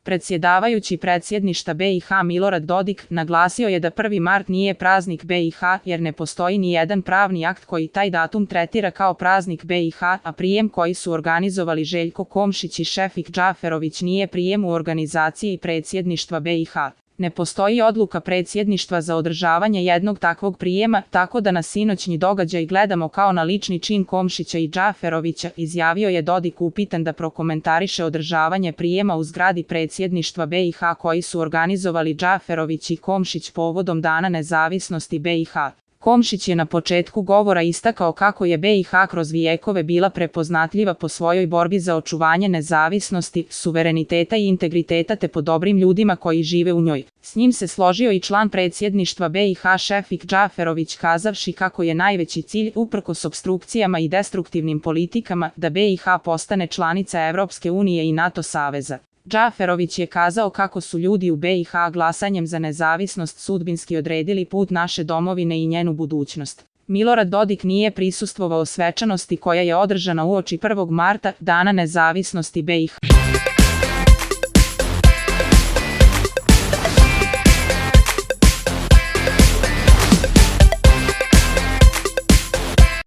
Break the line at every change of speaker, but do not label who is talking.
Predsjedavajući predsjedništva BiH Milorad Dodik naglasio je da 1. mart nije praznik BiH jer ne postoji ni jedan pravni akt koji taj datum tretira kao praznik BiH, a prijem koji su organizovali Željko Komšić i Šefik Džaferović nije prijem u organizaciji predsjedništva BiH. Ne postoji odluka predsjedništva za održavanje jednog takvog prijema, tako da na sinoćnji događaj gledamo kao na lični čin Komšića i Džaferovića, izjavio je Dodik upitan da prokomentariše održavanje prijema u zgradi predsjedništva BiH koji su organizovali Džaferović i Komšić povodom Dana nezavisnosti BiH. Komšić je na početku govora istakao kako je BiH kroz vijekove bila prepoznatljiva po svojoj borbi za očuvanje nezavisnosti, suvereniteta i integriteta te po dobrim ljudima koji žive u njoj. S njim se složio i član predsjedništva BiH Šefik Džaferović kazavši kako je najveći cilj, uprkos opstrukcijama i destruktivnim politikama, da BiH postane članica Evropske unije i NATO saveza. Džaferović je kazao kako su ljudi u BiH glasanjem za nezavisnost sudbinski odredili put naše domovine i njenu budućnost. Milorad Dodik nije prisustvovao svečanosti koja je održana uoči 1. marta, Dana nezavisnosti BiH.